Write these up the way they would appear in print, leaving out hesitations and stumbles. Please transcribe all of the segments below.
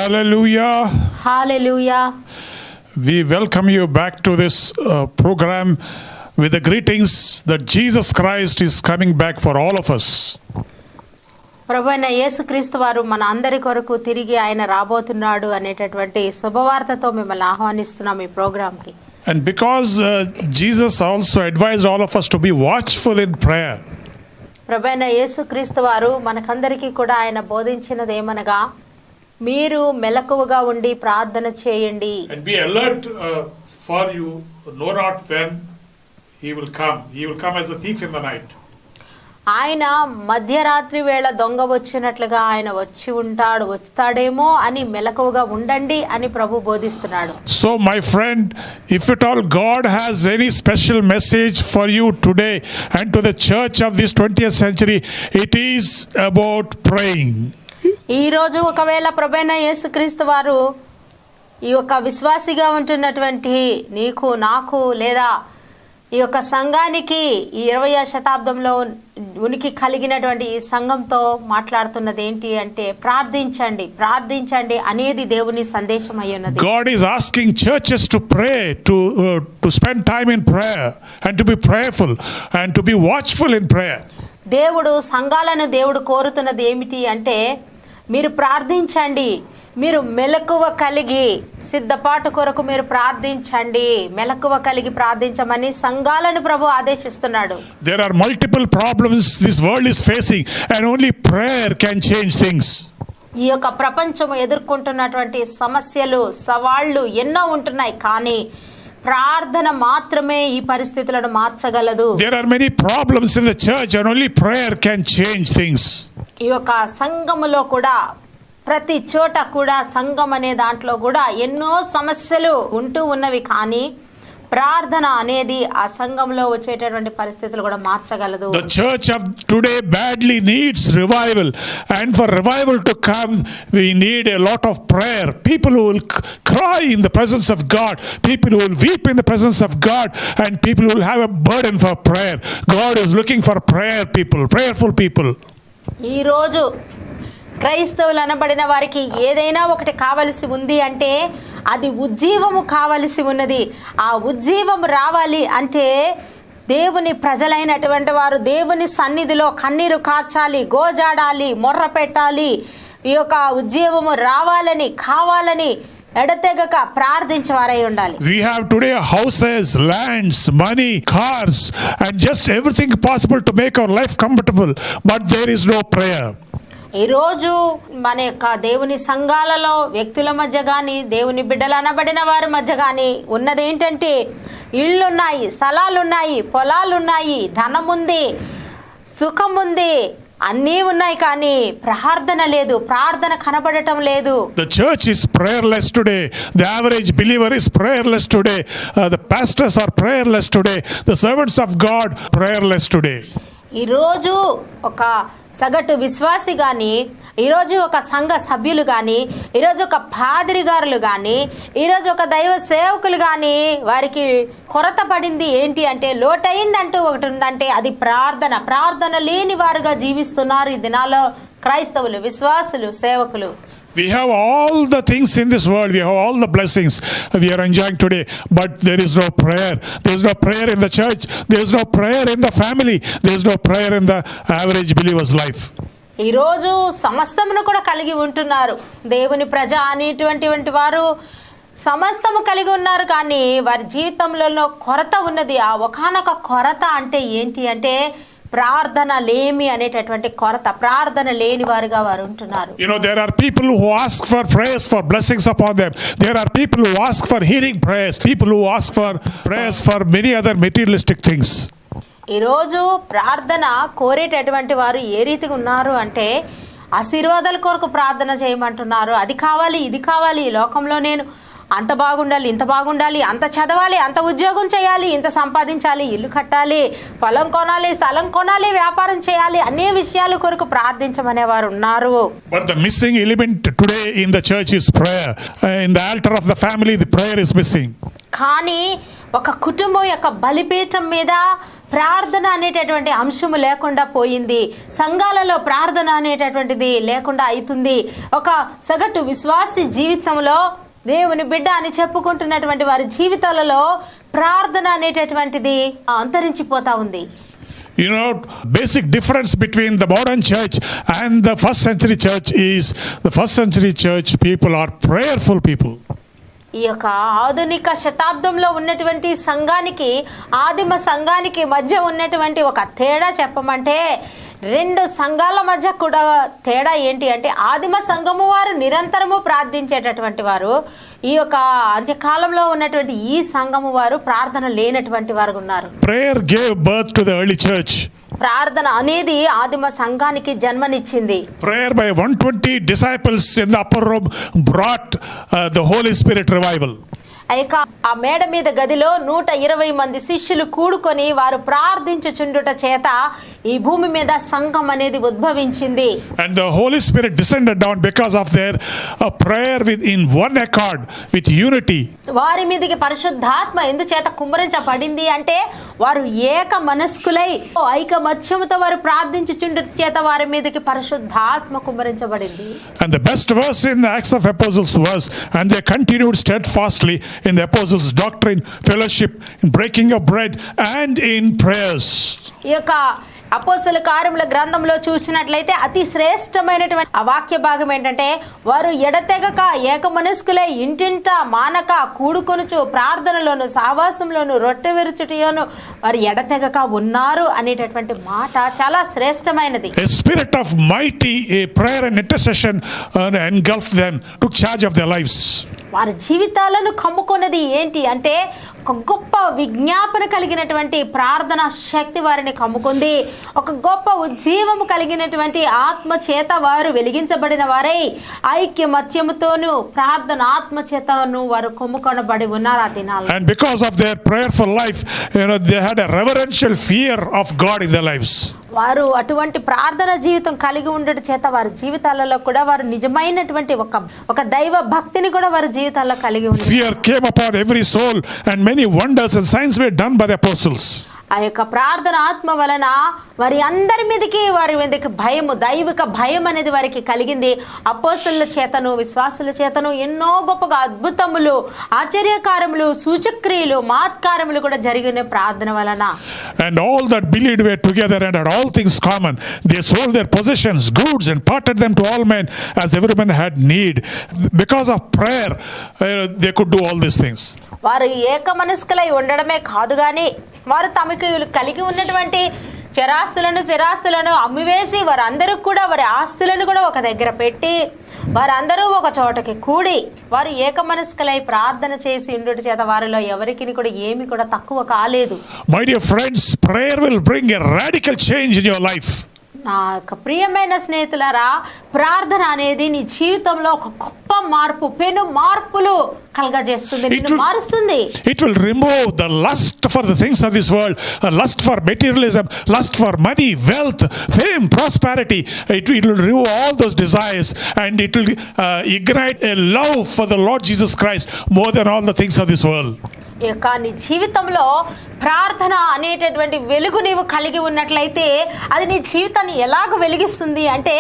Hallelujah. Hallelujah. We welcome you back to this program with the greetings that Jesus Christ is coming back for all of us. ప్రభువైన యేసుక్రీస్తు వారు మన అందరి కొరకు తిరిగి ఆయన రాబోతున్నాడు అనేటటువంటి శుభవార్తతో మిమ్మల్ని ఆహ్వానిస్తున్నాం ఈ ప్రోగ్రాంకి. And because Jesus also advised all of us to be watchful in prayer. ప్రభువైన యేసుక్రీస్తు వారు మనకందరికీ కూడా ఆయన బోధించినది ఏమనగా మీరు మెలకువగా ఉండి ప్రార్థన చేయండి. And be alert for you know not when he will come. He will come as a thief in the night. ఆయన మధ్యరాత్రి వేళ దొంగ వచ్చినట్లుగా ఆయన వస్తాడేమో అని మెలకువగా ఉండండి అని ప్రభు బోధిస్తున్నాడు. So my friend, if at all God has any special message for you today and to the church of this 20th century, it is about praying. ఈ రోజు ఒకవేళ ప్రభువైన యేసుక్రీస్తు వారు ఈ యొక్క విశ్వాసిగా ఉంటున్నటువంటి నీకు నాకు లేదా ఈ యొక్క సంఘానికి ఈ 20వ శతాబ్దంలో ఉనికి కలిగినటువంటి ఈ సంఘంతో మాట్లాడుతున్నది ఏంటి అంటే ప్రార్థించండి అనేది దేవుని సందేశం అయి ఉన్నది. God is asking churches to pray, to spend time in prayer and to be prayerful and to be watchful in prayer. దేవుడు కోరుతున్నది ఏమిటి అంటే మీరు ప్రార్థించండి, మీరు మెలకువ కలిగి సిద్ధపాటు కొరకు మీరు ప్రార్థించండి, మెలకువ కలిగి ప్రార్థించమని సంఘాలను ప్రభు ఆదేశిస్తున్నాడు. There are multiple problems this world is facing and only prayer can change things. ఈ యొక్క ప్రపంచం ఎదుర్కొంటున్నటువంటి సమస్యలు సవాళ్లు ఎన్నో ఉంటున్నాయి, కానీ ప్రార్థన మాత్రమే ఈ పరిస్థితులను మార్చగలదు. There are many problems in the church and only prayer can change things. ఈ యొక్క సంఘములో కూడా ప్రతి చోట కూడా సంఘం అనే దాంట్లో కూడా ఎన్నో సమస్యలు ఉంటూ ఉన్నవి, కానీ ప్రార్థన అనేది ఆ సంఘంలో వచ్చేటటువంటి పరిస్థితులు కూడా మార్చగలదు. The church of today badly needs revival, and for revival to come we need a lot of prayer. People who will cry in the presence of God, people who will weep in the presence of God, and people who will have a burden for prayer. God is looking for prayer people, prayerful people. ఈ రోజు క్రైస్తవులు అనబడిన వారికి ఏదైనా ఒకటి కావలసి ఉంది అంటే అది ఉజ్జీవము కావలసి ఉన్నది. ఆ ఉజ్జీవము రావాలి అంటే దేవుని ప్రజలైనటువంటి వారు దేవుని సన్నిధిలో కన్నీరు కార్చాలి, గోజాడాలి, మొర్ర పెట్టాలి. ఈ యొక్క ఉజ్జీవము రావాలని కావాలని ఎడతెగక ప్రార్థించేవారై ఉండాలి. We have today houses, lands, money, cars and just everything possible to make our life comfortable, but there is no prayer. ఈరోజు మన యొక్క దేవుని సంఘాలలో వ్యక్తుల మధ్య కానీ దేవుని బిడ్డలు అనబడిన వారి మధ్య కానీ ఉన్నది ఏంటంటే ఇళ్ళున్నాయి, స్థలాలున్నాయి, పొలాలున్నాయి, ధనముంది, సుఖముంది, అన్నీ ఉన్నాయి, కానీ ప్రార్థన లేదు, ప్రార్థన కనబడటం లేదు. The church is prayerless today. The average believer is prayerless today. The pastors are prayerless today. The servants of God prayerless today. ఈరోజు ఒక సగటు విశ్వాసి కానీ, ఈరోజు ఒక సంఘ సభ్యులు కానీ, ఈరోజు ఒక పాదిరి గారులు కానీ, ఈరోజు ఒక దైవ సేవకులు కానీ వారికి కొరత పడింది ఏంటి అంటే లోటైందంటూ ఒకటి ఉందంటే అది ప్రార్థన లేని వారుగా జీవిస్తున్నారు ఈ దినాల్లో క్రైస్తవులు, విశ్వాసులు, సేవకులు. We have all the things in this world. We have all the blessings we are enjoying today. But there is no prayer. There is no prayer in the church. There is no prayer in the family. There is no prayer in the average believer's life. ఈరోజు సమస్తమును కూడా కలిగి ఉంటున్నారు. దేవుని ప్రజ అనేటువంటి వారు సమస్తము కలిగి ఉన్నారు, కానీ వారి జీవితంలో కొరత ఉన్నది. ఆ ఒకానొక కొరత అంటే ఏంటి అంటే ప్రార్థన లేమి అనేటటువంటి కొరత, ప్రార్థన లేని వారుగా వారు ఉంటున్నారు. You know, there are people who ask for prayers for blessings upon them. There are people who ask for hearing prayers, people who ask for prayers for many other materialistic things. ఈరోజు ప్రార్థన కోరేటటువంటి వారు ఏ రీతిగా ఉన్నారు అంటే ఆశీర్వాదాల కొరకు ప్రార్థన చేయమంటున్నారు. అది కావాలి, ఇది కావాలి, ఈ లోకంలో నేను అంత బాగుండాలి, ఇంత బాగుండాలి, అంత చదవాలి, అంత ఉద్యోగం చేయాలి, ఇంత సంపాదించాలి, ఇల్లు కట్టాలి, పొలం కొనాలి, స్థలం కొనాలి, వ్యాపారం చేయాలి, అనే విషయాల కొరకు ప్రార్థించమనే వారు ఉన్నారు. But the missing element today in the church is prayer. In the altar of the family, the prayer is missing. కానీ ఒక కుటుంబం యొక్క బలిపీఠం మీద ప్రార్థన అనేటటువంటి అంశము లేకుండా పోయింది. సంఘాలలో ప్రార్థన అనేటటువంటిది లేకుండా అవుతుంది. ఒక సగటు విశ్వాసి జీవితంలో దేవుని బిడ్డ అని చెప్పుకుంటున్నటువంటి వారి జీవితాలలో ప్రార్థన అనేటటువంటిది అంతరించిపోతా ఉంది. You know, basic difference between the modern church and the first century church is the first century church people are prayerful people. ఈ యొక్క ఆధునిక శతాబ్దంలో ఉన్నటువంటి సంఘానికి, ఆదిమ సంఘానికి మధ్య ఉన్నటువంటి ఒక తేడా చెప్పమంటే, రెండు సంఘాల మధ్య కూడా తేడా ఏంటి అంటే, ఆదిమ సంఘము వారు నిరంతరము ప్రార్థించేటటువంటి వారు, ఈ యొక్క అంత్యకాలంలో ఉన్నటువంటి ఈ సంఘము వారు ప్రార్థన లేనటువంటి వారు ఉన్నారు. Prayer gave birth to the early church. ప్రార్థన అనేది ఆదిమ సంఘానికి జన్మనిచ్చింది. Prayer by 120 disciples in the upper room brought the Holy Spirit revival. ఆ మేడ మీద గదిలో 120 మంది శిష్యులు కూడుకొని వారు ప్రార్థించుచుండుట చేత ఈ భూమి మీద సంఘం అనేది ఉద్భవించింది. And the Holy Spirit descended down because of their prayer in one accord with unity. వారి మీదకి పరిశుద్ధాత్మ ఎందుచేత కుమ్మరించబడింది అంటే, వారు ఏక మనస్కులై ఐకమత్యముతో వారు ప్రార్థించుచుండుట చేత వారి మీదకి పరిశుద్ధాత్మ కుమ్మరించబడింది. And the best verse in the Acts of Apostles was, and they continued steadfastly in the apostles' doctrine, fellowship, in breaking of bread, and in prayers. ఈ యొక్క అపోస్తల కార్యముల గ్రంథంలో చూసినట్లయితే అతి శ్రేష్టమైనటువంటి ఆ వాక్య భాగం ఏంటంటే, వారు ఎడతెగక ఏకమనస్కులై ఇంటింట మానక కూడుకొనుచు ప్రార్థనలోను సహవాసంలోను రొట్టె విరుచుటయోను వారు ఎడతెగక ఉన్నారు అనేటటువంటి మాట చాలా శ్రేష్టమైనది. A spirit of mighty prayer and intercession engulfed them, took charge of their lives. వారి జీవితాలను కమ్ముకున్నది ఏంటి అంటే, ఒక గొప్ప విజ్ఞాపన కలిగినటువంటి ప్రార్థన శక్తి వారిని కమ్ముకుంది. ఒక గొప్ప ఉజ్జీవము కలిగినటువంటి ఆత్మ చేత వారు వెలిగించబడిన వారై ఐక్యమత్యముతోను ప్రార్థన ఆత్మ చేతను వారు కొమ్ముకొనబడి ఉన్నారు ఆ దినాల్లో. And because of their prayerful life, they had a reverential fear of God in their lives. వారు అటువంటి ప్రార్థన జీవితం కలిగి ఉండడం చేత వారి జీవితాలలో కూడా వారు నిజమైనటువంటి ఒక దైవ భక్తిని కూడా వారి జీవితాల్లో కలిగి ఉన్నారు. Fear came upon every soul and many wonders and signs were done by the apostles. ఆ యొక్క ప్రార్థన ఆత్మ వలన వారి అందరి మీదకి వారి మీదకి భయము, దైవిక భయం అనేది వారికి కలిగింది. అపోస్తలుల చేతను విశ్వాసుల చేతను ఎన్నో గొప్పగా అద్భుతములు, ఆశ్చర్యకారములు, సూచక్రియలు, మహత్కారములు కూడా జరిగిన ప్రార్థన వలన. And all that believed were together and had all things common. They sold their possessions, goods, and parted them to all men as every man had need. Because of prayer, they could do all these things. వారు ఏక మనస్కులై ఉండడమే కాదు కానీ వారు తమకు కలిగి ఉన్నటువంటి స్థిరాస్తులను అమ్మివేసి వారందరూ కూడా వారి ఆస్తులను కూడా ఒక దగ్గర పెట్టి వారందరూ ఒక చోటకి కూడి వారు ఏక మనస్కులై ప్రార్థన చేసి ఉండుట చేత వారిలో ఎవరికి కూడా ఏమి కూడా తక్కువ కాలేదు. My dear friends, prayer will bring a radical change in your life. నా యొక్క ప్రియమైన స్నేహితులారా, ప్రార్థన అనేది నీ జీవితంలో ఒక గొప్ప మార్పు, పెను మార్పులు కలగజేస్తుంది, నిన్ను మారుస్తుంది. It will remove the lust for the things of this world, lust for materialism, lust for money, wealth, fame, prosperity. It will remove all those desires and it will ignite a love for the Lord Jesus Christ more than all the things of this world. నీ జీవితంలో ప్రార్థన అనేటటువంటి వెలుగు నీవు కలిగి ఉన్నట్లయితే అది నీ జీవితాన్ని ఎలాగ వెలిగిస్తుంది అంటే,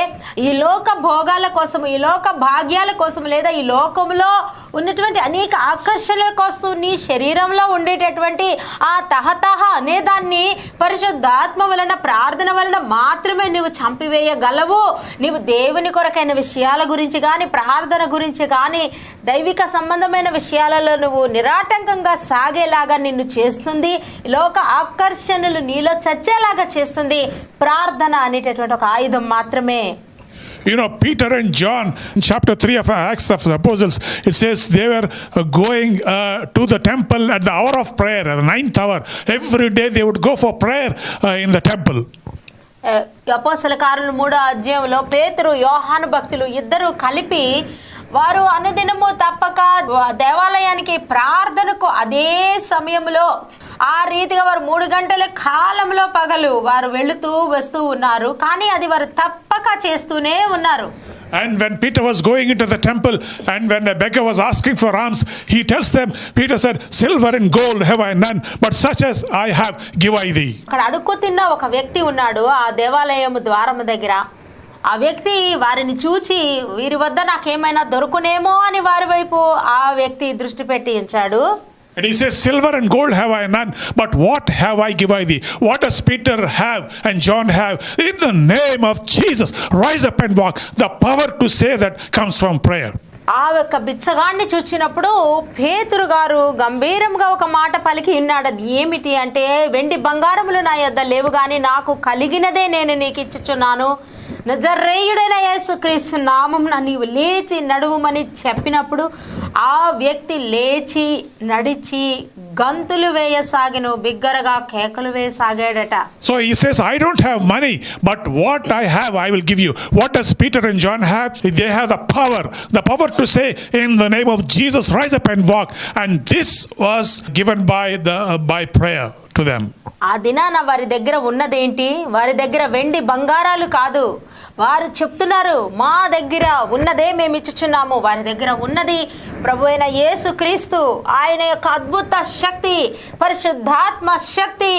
ఈ లోక భోగాల కోసం, ఈ లోక భాగ్యాల కోసం, లేదా ఈ లోకంలో ఉన్నటువంటి అనేక ఆకర్షణల కోసం నీ శరీరంలో ఉండేటటువంటి ఆ తహతహ అనేదాన్ని పరిశుద్ధాత్మ వలన, ప్రార్థన వలన మాత్రమే నువ్వు చంపివేయగలవు. నీవు దేవుని కొరకైన విషయాల గురించి కానీ, ప్రార్థన గురించి కానీ, దైవిక సంబంధమైన విషయాలలో నువ్వు నిరాటంకంగా సాగేలాగా నిన్ను చేస్తుంది. లోక ఆకర్షణలు నీలో చచ్చేలాగా చేస్తుంది ప్రార్థన అనేటటువంటి ఒక ఆయుధం మాత్రమే. You know, Peter and John, in chapter 3 of Acts of the Apostles, it says they were going to the temple at the hour of prayer, at the 9th hour. Every day they would go for prayer in the temple. అపోస్తల కార్యములు 3వ అధ్యాయంలో పేతురు, యోహాను భక్తులు ఇద్దరు కలిపి వారు అనుదినము తప్పక దేవాలయానికి ప్రార్థనకు అదే సమయంలో ఆ రీతిగా వారు 3 గంటల కాలంలో పగలు వారు వెళుతూ వస్తూ ఉన్నారు. కానీ అది వారు తప్పక చేస్తూనే ఉన్నారు. And when Peter was going into the temple and when a beggar was asking for alms, he tells them, Peter said, silver and gold have I none, but such as I have give I thee. అక్కడ అడుక్కు తిన్న ఒక వ్యక్తి ఉన్నాడు ఆ దేవాలయం ద్వారం దగ్గర. ఆ వ్యక్తి వారిని చూచి వీరి వద్ద నాకేమైనా దొరుకునేమో అని వారి వైపు ఆ వ్యక్తి దృష్టి పెట్టి ఉంచాడు. And he says, silver and gold have I none, but what have I give I thee? What does Peter have and John have? In the name of Jesus, rise up and walk. The power to say that comes from prayer. ఆ యొక్క బిచ్చగాన్ని చూచినప్పుడు పేతురు గారు గంభీరంగా ఒక మాట పలికి ఉన్నాడు. అది ఏమిటి అంటే, వెండి బంగారములు నా యొద్ద లేవు గాని నాకు కలిగినదే నేను నీకు ఇచ్చుచున్నాను. నజరేయుడైన యేసుక్రీస్తు నామమున నీవు లేచి నడువుమని చెప్పినప్పుడు ఆ వ్యక్తి లేచి నడిచి గంతులు వేయసాగిను, బిగ్గరగా కేకలు వేయసాగాడట. So he says, I don't have money, but what I have I will give you. What does Peter and John have? They have the power to say in the name of Jesus, rise up and walk. And this was given by prayer to them. ఆ దినాన వారి దగ్గర ఉన్నదేంటి? వారి దగ్గర వెండి బంగారాలు కాదు. వారు చెప్తున్నారు, మా దగ్గర ఉన్నదే మేము ఇచ్చుచున్నాము. వారి దగ్గర ఉన్నది ప్రభు అయిన యేసుక్రీస్తు, ఆయన యొక్క అద్భుత శక్తి, పరిశుద్ధాత్మ శక్తి.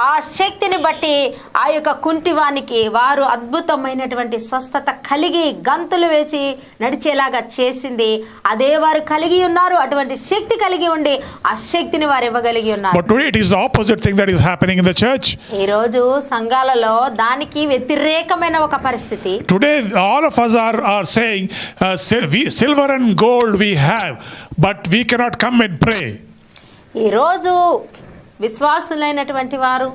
ఆ శక్తిని బట్టి ఆ యొక్క కుంటివానికి వారు అద్భుతమైనటువంటి స్వస్థత కలిగి గంతులు వేసి నడిచేలాగా చేసింది. అదే వారు కలిగి ఉన్నారు. అటువంటి శక్తి కలిగి ఉండి ఆ శక్తిని వారు ఇవ్వగలిగి ఉన్నారు. But today it is the opposite thing that is happening in the church. ఈ రోజు సంఘాలలో దానికి వ్యతిరేకమైన ఒక పరిస్థితి. Today all of us are saying, silver and gold we have, but we cannot come and pray. ఈ రోజు విశ్వాసులైనటువంటి వారు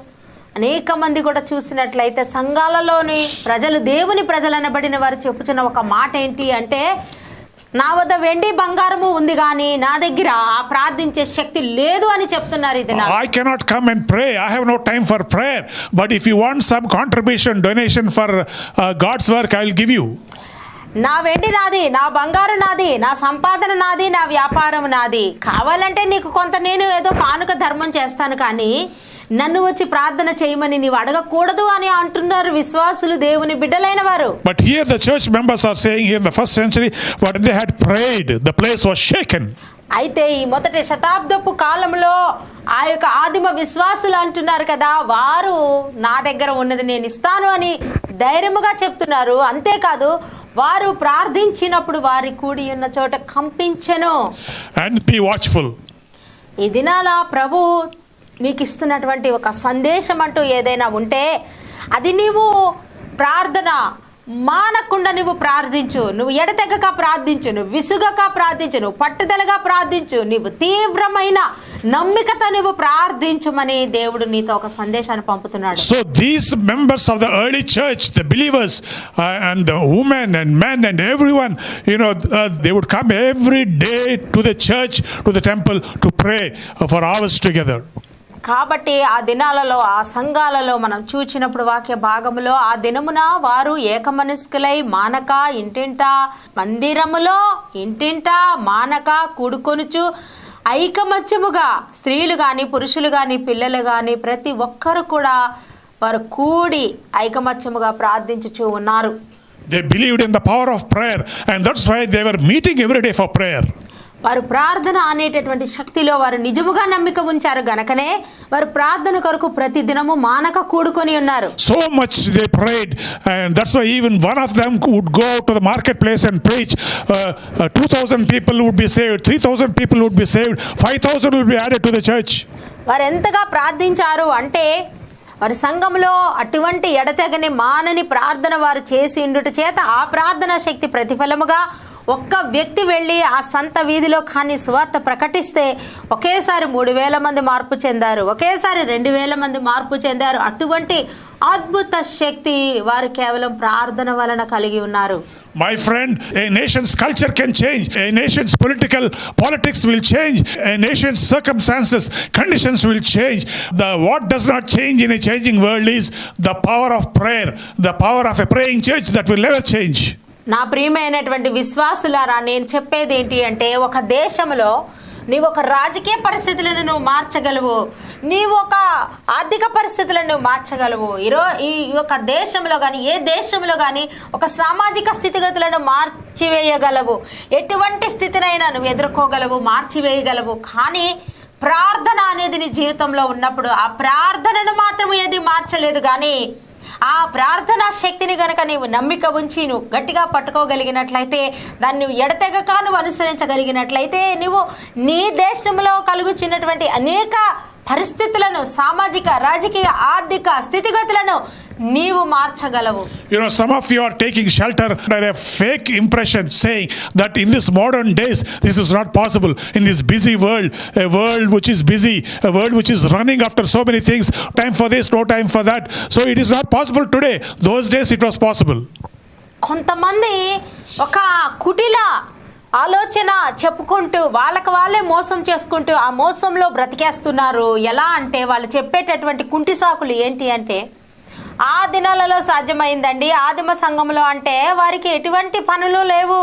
అనేక మంది కూడా చూసినట్లయితే సంఘాలలోని ప్రజలు, దేవుని ప్రజలు అనబడిన వారు చెప్పుచున్న ఒక మాట ఏంటి అంటే, నా వద్ద వెండి బంగారము ఉంది కానీ నా దగ్గర ప్రార్థించే శక్తి లేదు అని చెప్తున్నారు. ఇది I cannot come and pray. I have no time for prayer. But if you want some contribution, donation for God's work, I will give you. నా వెండి నాది, నా బంగారు నాది, నా సంపాదన నాది, నా వ్యాపారం నాది. కావాలంటే నీకు కొంత నేను ఏదో కానుక ధర్మం చేస్తాను, కానీ నన్ను వచ్చి ప్రార్థన చేయమని నీవు అడగకూడదు అని అంటున్నారు విశ్వాసులు, దేవుని బిడ్డలైన వారు. But here the church members are saying, here in the first century, when they had prayed, the place was shaken. అయితే ఈ మొదటి శతాబ్దపు కాలంలో ఆ యొక్క ఆదిమ విశ్వాసులు అంటున్నారు కదా, వారు నా దగ్గర ఉన్నది నేను ఇస్తాను అని ధైర్యముగా చెప్తున్నారు. అంతేకాదు వారు ప్రార్థించినప్పుడు వారి కూడి ఉన్న చోట కంపించెను. And be watchful. ఈ దినాల ప్రభు నీకు ఇస్తున్నటువంటి ఒక సందేశం అంటూ ఏదైనా ఉంటే అది నీవు ప్రార్థన మానకుండా నువ్వు ప్రార్థించు, నువ్వు ఎడతెగక ప్రార్థించు, నువ్వు విసుగక ప్రార్థించు, నువ్వు పట్టుదలగా ప్రార్థించు, నీవు తీవ్రమైన నమ్మికతో నువ్వు ప్రార్థించమని దేవుడు నీతో ఒక సందేశాన్ని పంపుతున్నాడు. So these members of the early church, the believers and the women and men and everyone, they would come every day to the church, to the temple to pray for hours together. కాబట్టి ఆ దినాలలో ఆ సంఘాలలో మనం చూచినప్పుడు వాక్య భాగములో ఆ దినమున వారు ఏకమనస్కులై మానక ఇంటింట మందిరములో ఇంటింట మానక కూడుకొనుచు ఐకమత్యముగా స్త్రీలు కానీ పురుషులు కానీ పిల్లలు కానీ ప్రతి ఒక్కరు కూడా వారు కూడి ఐకమత్యముగా ప్రార్థించుచూ ఉన్నారు. They believed in the power of prayer, and that's why they were meeting every day for prayer. వారు ప్రార్థన అనేటటువంటి శక్తిలో వారు నిజముగా నమ్మిక ఉంచారు గనకనే వారు ప్రార్థన కొరకు ప్రతి దినము మానక కూడుకొని ఉన్నారు. So much they prayed, and that's why even one of them would go to the marketplace and preach. 2,000 people would be saved, 3,000 people would be saved, 5,000 will be added to the church. వారు ఎంతగా ప్రార్థించారు అంటే వారి సంఘంలో అటువంటి ఎడతెగని మానని ప్రార్థన వారు చేసి ఉండుట చేత ఆ ప్రార్థనా శక్తి ప్రతిఫలముగా ఒక్క వ్యక్తి వెళ్ళి ఆ సంత వీధిలో కానీ సువార్త ప్రకటిస్తే ఒకేసారి 3,000 మంది మార్పు చెందారు, ఒకేసారి 2,000 మంది మార్పు చెందారు. అటువంటి అద్భుత శక్తి వారు కేవలం ప్రార్థన వలన కలిగి ఉన్నారు. My friend, a nation's culture can change, a nation's politics will change, a nation's circumstances, conditions will change. What does not change in a changing world is the power of prayer, the power of a praying church that will never change. నా ప్రియమైనటువంటి విశ్వాసులారా, నేను చెప్పేది ఏంటి అంటే, ఒక దేశంలో నీవు ఒక రాజకీయ పరిస్థితులను నువ్వు మార్చగలవు, నీవు ఒక ఆర్థిక పరిస్థితులను నువ్వు మార్చగలవు. ఈ యొక్క దేశంలో కానీ ఏ దేశంలో కానీ ఒక సామాజిక స్థితిగతులను మార్చివేయగలవు. ఎటువంటి స్థితినైనా నువ్వు ఎదుర్కోగలవు, మార్చివేయగలవు. కానీ ప్రార్థన అనేది నీ జీవితంలో ఉన్నప్పుడు ఆ ప్రార్థనను మాత్రం ఏది మార్చలేదు. కానీ ఆ ప్రార్థనా శక్తిని గనక నీవు నమ్మిక ఉంచి నువ్వు గట్టిగా పట్టుకోగలిగినట్లయితే, దాన్ని నువ్వు ఎడతెగక నువ్వు అనుసరించగలిగినట్లయితే, నువ్వు నీ దేశంలో కలుగుచున్నటువంటి అనేక పరిస్థితులను, సామాజిక, రాజకీయ, ఆర్థిక స్థితిగతులను నీవు మార్చగలవు. Some of you are taking shelter under a fake impression saying that in this modern days this is not possible. In this busy world, a world which is busy, a world which is running after so many things, time for this, no time for that. So it is not possible today. Those days it was possible. కొంతమంది ఒక కుటిల ఆలోచన చెప్పుకుంటూ వాళ్ళకి వాళ్ళే మోసం చేసుకుంటూ ఆ మోసంలో బ్రతికేస్తున్నారు. ఎలా అంటే వాళ్ళు చెప్పేటటువంటి కుంటి సాకులు ఏంటి అంటే, ఆ దినాలలో సాధ్యమైందండి. ఆదిమ సంఘంలో అంటే వారికి ఎటువంటి పనులు లేవు,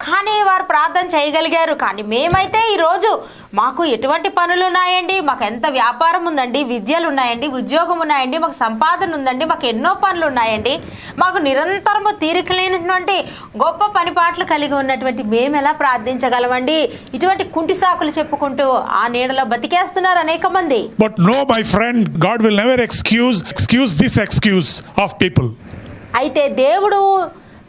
కానీ వారు ప్రార్థన చేయగలిగారు. కానీ మేమైతే ఈరోజు మాకు ఎటువంటి పనులు ఉన్నాయండి, మాకు ఎంత వ్యాపారం ఉందండి, విద్యలు ఉన్నాయండి, ఉద్యోగం ఉన్నాయండి, మాకు సంపాదన ఉందండి, మాకు ఎన్నో పనులు ఉన్నాయండి, మాకు నిరంతరము తీరిక లేనటువంటి గొప్ప పనిపాట్లు కలిగి ఉన్నటువంటి మేము ఎలా ప్రార్థించగలమండి? ఇటువంటి కుంటి సాకులు చెప్పుకుంటూ ఆ నీడలో బతికేస్తున్నారు అనేక మంది. But no, my friend, God will never excuse this excuse of people. అయితే దేవుడు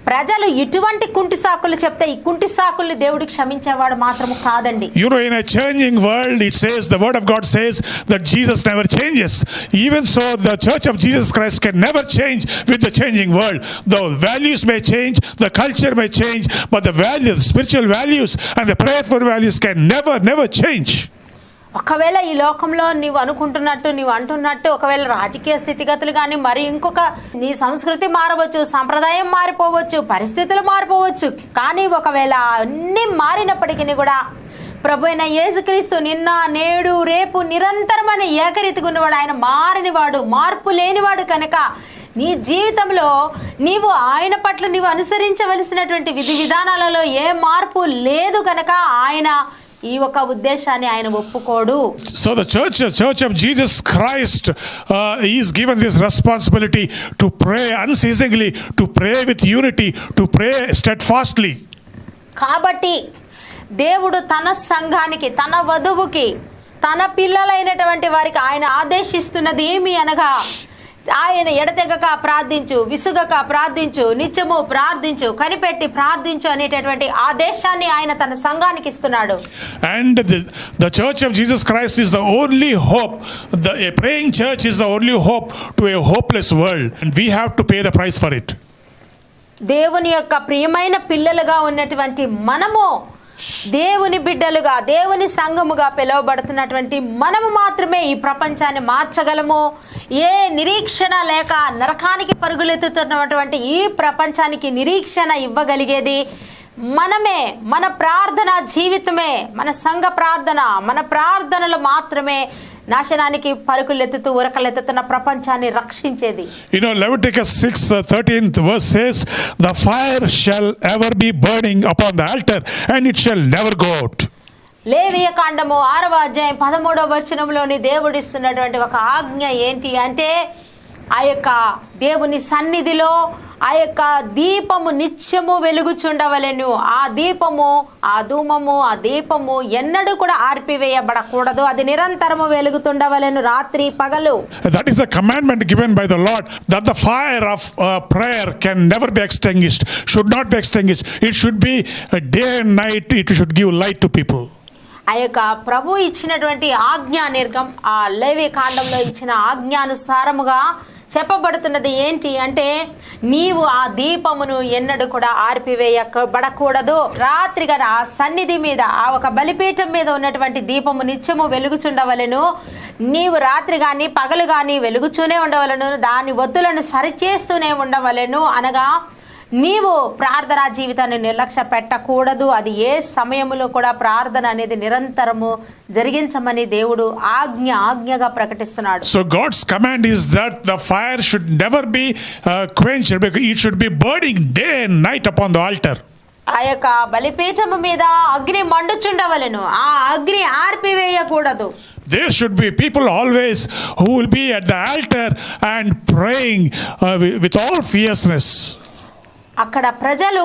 ప్రజలు ఇటువంటి కుంటి సాకులు చెప్తే ఈ కుంటి సాకుల్ని దేవుడు క్షమించేవాడు మాత్రము కాదండి. In a changing world, it says, the word of God says that Jesus never changes. Even so, the church of Jesus Christ can never change with the changing world. The values may change, the culture may change, but the spiritual values and the prayerful values can never change. ఒకవేళ ఈ లోకంలో నీవు అంటున్నట్టు ఒకవేళ రాజకీయ స్థితిగతులు కానీ మరి ఇంకొక నీ సంస్కృతి మారవచ్చు, సంప్రదాయం మారిపోవచ్చు, పరిస్థితులు మారిపోవచ్చు. కానీ ఒకవేళ అన్నీ మారినప్పటికీ కూడా ప్రభు అయిన యేసుక్రీస్తు నిన్న నేడు రేపు నిరంతరమైన ఏకరీతిగా ఉన్నవాడు. ఆయన మారనివాడు, మార్పు లేనివాడు. కనుక నీ జీవితంలో నీవు ఆయన పట్ల నీవు అనుసరించవలసినటువంటి విధి విధానాలలో ఏ మార్పు లేదు. కనుక ఆయన ఈ ఒక ఉద్దేశాన్ని ఆయన ఒప్పుకోడు. So the church of Jesus Christ is given this responsibility to pray unceasingly, to pray with unity, to pray steadfastly. కాబట్టి దేవుడు తన సంఘానికి, తన వధువుకి, తన పిల్లలైనటువంటి వారికి ఆయన ఆదేశిస్తున్నది ఏమి అనగా, ఆయన ఎడతెగక ప్రార్థించు, విసుగక ప్రార్థించు, నిత్యము ప్రార్థించు, కనిపెట్టి ప్రార్థించు అనేటటువంటి ఆదేశాన్ని ఆయన తన సంఘానికి ఇస్తున్నాడు. And the church of Jesus Christ is the only hope. A praying church is the only hope to a hopeless world, and we have to pay the price for it. దేవుని యొక్క ప్రియమైన పిల్లలుగా ఉన్నటువంటి మనము, దేవుని బిడ్డలుగా, దేవుని సంఘముగా పిలువబడుతున్నటువంటి మనము మాత్రమే ఈ ప్రపంచాన్ని మార్చగలము. ఏ నిరీక్షణ లేక నరకానికి పరుగులెత్తుతున్నటువంటి ఈ ప్రపంచానికి నిరీక్షణ ఇవ్వగలిగేది మనమే. మన ప్రార్థన జీవితమే, మన సంఘ ప్రార్థన, మన ప్రార్థనలు మాత్రమే నాశనానికి పరుగులెత్తుతూ ఉరకలెత్తుతున్న ప్రపంచాన్ని రక్షించేది. Leviticus 6:13 verse says, the fire shall ever be burning upon the altar and it shall never go out. లేవియ కాండము 6వ అధ్యాయం 13వ వచనంలోని దేవుడిస్తున్నటువంటి ఒక ఆజ్ఞ ఏంటి అంటే, ఆ యొక్క దేవుని సన్నిధిలో ఆ యొక్క దీపము నిత్యము వెలుగుచుండవలెను. ఆ దీపము, ఆ ధూమము, ఆ దీపము ఎన్నడూ కూడా ఆర్పివేయబడకూడదు. అది నిరంతరము వెలుగుతుండవలెను, రాత్రి పగలు. That is a commandment given by the Lord, that the fire of prayer can never be extinguished, should not be extinguished. It should be day and night, it should give light to people. ఆ యొక్క ప్రభు ఇచ్చినటువంటి ఆజ్ఞా నిర్గం, ఆ లేవి కాండంలో ఇచ్చిన ఆజ్ఞానుసారముగా చెప్పబడుతున్నది ఏంటి అంటే, నీవు ఆ దీపమును ఎన్నడూ కూడా ఆర్పివేయబడకూడదు. రాత్రిగా ఆ సన్నిధి మీద, ఆ ఒక బలిపీఠం మీద ఉన్నటువంటి దీపము నిత్యము వెలుగుచుండవలెను. నీవు రాత్రి కానీ పగలు కానీ వెలుగుచూనే ఉండవలెను, దాని ఒత్తులను సరిచేస్తూనే ఉండవలెను. అనగా నీవు ప్రార్థనా జీవితాన్ని నిర్లక్ష్య పెట్టకూడదు. అది ఏ సమయంలో కూడా ప్రార్థన అనేది నిరంతరము జరిగించమని దేవుడు ఆజ్ఞగా ప్రకటిస్తున్నాడు. So God's command is that the fire should never be quenched, because it should be burning day and night upon the altar. ఆ యొక్క బలిపీఠము మీద అగ్ని మండుచుండవలెను, ఆ అగ్ని ఆర్పివేయకూడదు. There should be people always who will be at the altar and praying with all fierceness. అక్కడ ప్రజలు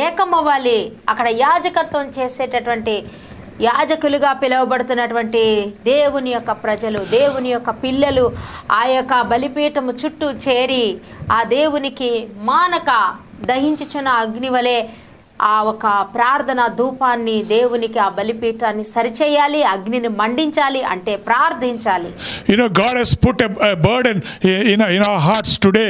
ఏకమవ్వాలి. అక్కడ యాజకత్వం చేసేటటువంటి యాజకులుగా పిలువబడుతున్నటువంటి దేవుని యొక్క ప్రజలు, దేవుని యొక్క పిల్లలు ఆ యొక్క బలిపీఠము చుట్టూ చేరి ఆ దేవునికి మానక దహించుచున్న అగ్ని వలె ఆ ఒక ప్రార్థన ధూపాన్ని దేవునికి ఆ బలిపీఠాన్ని సరిచేయాలి, అగ్నిని మండించాలి, అంటే ప్రార్థించాలి. You know, God has put a burden in our hearts today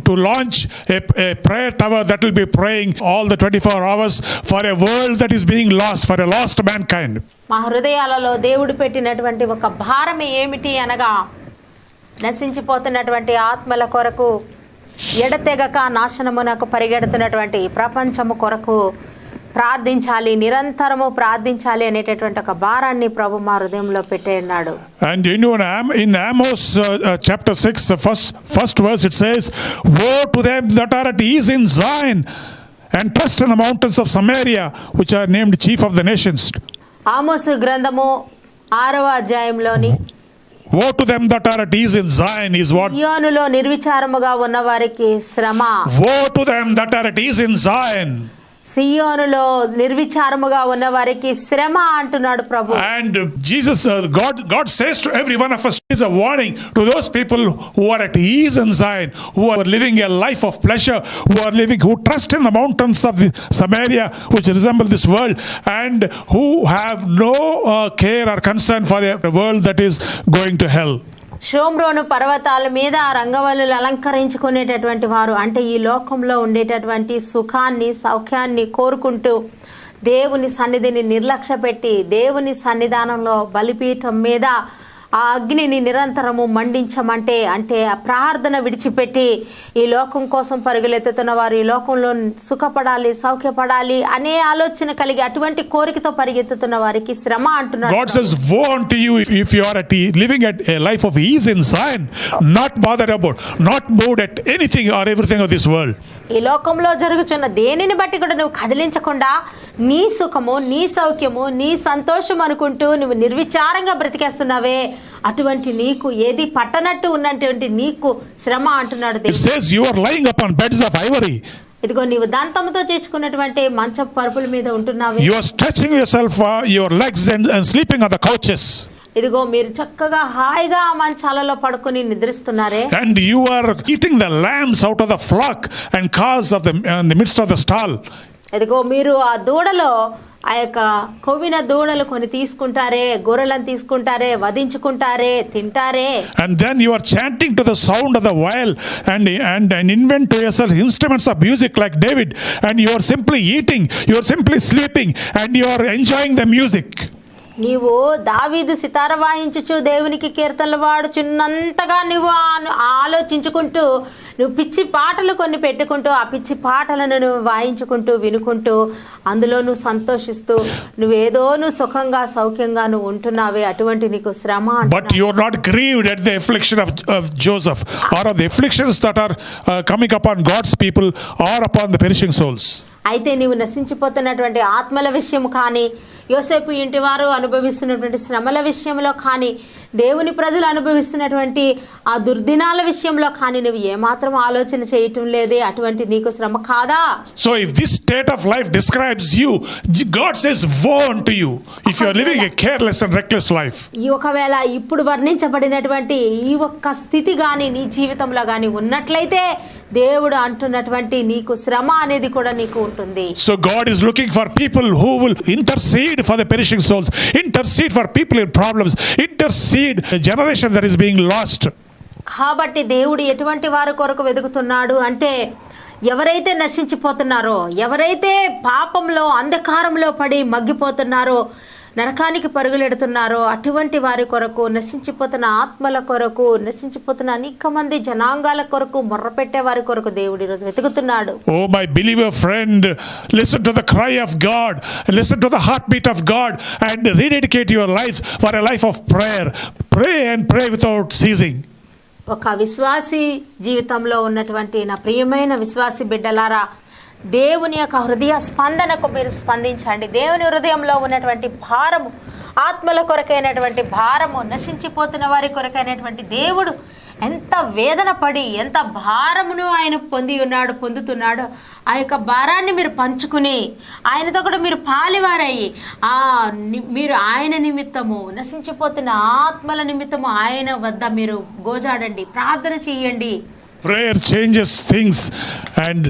to launch a prayer tower that will be praying all the 24 hours for a world that is being lost, for a lost mankind. మా హృదయాలలో దేవుడు పెట్టినటువంటి ఒక భారం ఏమిటి అనగా, నశించిపోతున్నటువంటి ఆత్మల కొరకు, ఎడతెగక నాశనమునకు పరిగెడుతున్నటువంటి ప్రపంచము కొరకు ప్రార్థించాలి, నిరంతరము ప్రార్థించాలి అనేటటువంటి ఒక భారాన్ని ప్రభు మా హృదయంలో పెట్టేన్నాడు. And you know, in Amos chapter 6, the first verse, it says, "Woe to them that are at ease in Zion and trust in the mountains of Samaria, which are named chief of the nations." ఆమోసు గ్రంథము 6వ అధ్యాయంలోని Woe to them that are at ease in Zion is what? సియోనులో నిర్విచారముగా ఉన్న వారికి శ్రమ. Woe to them that are at ease in Zion. సియోనులో నిర్విచారముగా ఉన్న వారికి శ్రమ అంటున్నాడు ప్రభు. And Jesus, God says to every one of us, is a warning to those people who are at ease in Zion, who are living a life of pleasure, who trust in the mountains of the Samaria, which resemble this world, and who have no care or concern for the world that is going to hell. షోమ్రోను పర్వతాల మీద రంగవల్లులు అలంకరించుకునేటటువంటి వారు, అంటే ఈ లోకంలో ఉండేటటువంటి సుఖాన్ని సౌఖ్యాన్ని కోరుకుంటూ దేవుని సన్నిధిని నిర్లక్ష్య పెట్టి దేవుని సన్నిధానంలో బలిపీఠం మీద ఆ అగ్నిని నిరంతరము మండించమంటే, అంటే ఆ ప్రార్థన విడిచిపెట్టి ఈ లోకం కోసం పరుగులెత్తుతున్న వారు, ఈ లోకంలో సుఖపడాలి సౌఖ్యపడాలి అనే ఆలోచన కలిగి అటువంటి కోరికతో పరిగెత్తుతున్న వారికి శ్రమ అంటున్నాడు. God says, woe unto you if you are living at a life of ease in Zion, not bothered about, not moved at anything or everything of this world. ఈ లోకంలో జరుగుతున్న దేనిని బట్టి కూడా నువ్వు కదిలించకుండా నీ సుఖము, నీ సౌఖ్యము, నీ సంతోషం అనుకుంటూ నువ్వు నిర్విచారంగా బ్రతికేస్తున్నావే, అటువంటి నీకు ఏది పట్టనట్టు ఉన్నటువంటి నీకు శ్రమ అంటున్నాడు It దేవుడు. says you are lying upon beds of ivory. ఇదిగో నీవు దంతముతో చేర్చుకున్నటువంటి మంచపు పరుపుల మీద ఉంటున్నావే. You are stretching yourself, your legs and sleeping on the couches. ఇదిగో మీరు చక్కగా హాయిగా ఆ మంచాలలో పడుకొని నిద్రిస్తున్నారే. And you are eating the lambs out of the flock and calves in the midst of the stall. ఇదిగో మీరు ఆ దూడలో ఆ యొక్క కొవ్విన దూడలు కొని తీసుకుంటారే, గొర్రెలను తీసుకుంటారే, వధించుకుంటారే, తింటారే. And then you are chanting to the sound of the viol and invent to yourself instruments of music like David, and you are simply eating, you are simply sleeping, and you are enjoying the music. నీవు దావీదు సితార వాయించుచు దేవునికి కీర్తనలు పాడుచున్నంతగా నువ్వు ఆలోచించుకుంటూ నువ్వు పిచ్చి పాటలు కొన్ని పెట్టుకుంటూ ఆ పిచ్చి పాటలను నువ్వు వాయించుకుంటూ వినుకుంటూ అందులో నువ్వు సంతోషిస్తూ నువ్వేదో నువ్వు సుఖంగా సౌఖ్యంగా నువ్వు ఉంటున్నావే, అటువంటి నీకు శ్రమ. But you are not grieved at the affliction of Joseph or of the afflictions that are coming upon God's people or upon the perishing souls. అయితే నీవు నశించిపోతున్నటువంటి ఆత్మల విషయం కానీ, యోసేపు ఇంటి వారు అనుభవిస్తున్నటువంటి శ్రమల విషయంలో కానీ, దేవుని ప్రజలు అనుభవిస్తున్నటువంటి ఆ దుర్దినాల విషయంలో కానీ నువ్వు ఏమాత్రం ఆలోచన చేయటం లేదే, అటువంటి నీకు శ్రమ కాదా? So if this state of life describes you, God says woe unto you if you are living a careless and reckless life. ఈ ఒకవేళ ఇప్పుడు వర్ణించబడినటువంటి ఈ ఒక్క స్థితి కానీ నీ జీవితంలో కానీ ఉన్నట్లయితే దేవుడు అంటున్నటువంటి నీకు శ్రమ అనేది కూడా నీకు ఉంటుంది. So God is looking for people who will intercede for the perishing souls, intercede for people in problems, intercede a generation that is being lost. కాబట్టి దేవుడు ఎటువంటి వారి కొరకు వెతుకుతున్నాడు అంటే, ఎవరైతే నశించిపోతున్నారో, ఎవరైతే పాపంలో అంధకారంలో పడి మగ్గిపోతున్నారో, నరకానికి పరుగులెడుతున్నారో అటువంటి వారి కొరకు, నశించిపోతున్న ఆత్మల కొరకు, నశించిపోతున్న అనేక మంది జనాంగాల కొరకు, మొర్రపెట్టే వారి కొరకు దేవుడు ఈరోజు వెతుకుతున్నాడు. Oh, my believer friend, listen to the cry of God, listen to the heartbeat of God, and rededicate your lives for a life of prayer. Pray and pray without ceasing. ఒక విశ్వాసి జీవితంలో ఉన్నటువంటి నా ప్రియమైన విశ్వాసి బిడ్డలారా, దేవుని యొక్క హృదయ స్పందనకు మీరు స్పందించండి. దేవుని హృదయంలో ఉన్నటువంటి భారము, ఆత్మల కొరకైనటువంటి భారము, నశించిపోతున్న వారి కొరకైనటువంటి దేవుడు ఎంత వేదన పడి, ఎంత భారమును ఆయన పొందుతున్నాడో ఆ యొక్క భారాన్ని మీరు పంచుకుని ఆయనతో కూడా మీరు పాలివారయ్యి మీరు ఆయన నిమిత్తము, నశించిపోతున్న ఆత్మల నిమిత్తము ఆయన వద్ద మీరు గోజాడండి, ప్రార్థన చేయండి. Prayer changes things and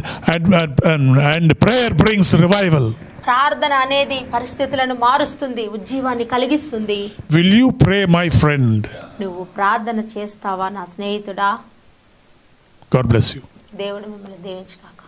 prayer brings revival. ప్రార్థన అనేది పరిస్థితులను మారుస్తుంది, ఉజ్జీవాన్ని కలిగిస్తుంది. Will you pray, my friend? నువ్వు ప్రార్థన చేస్తావా నా స్నేహితుడా? God bless you. దేవుడు మిమ్మల్ని దీవించుగాక.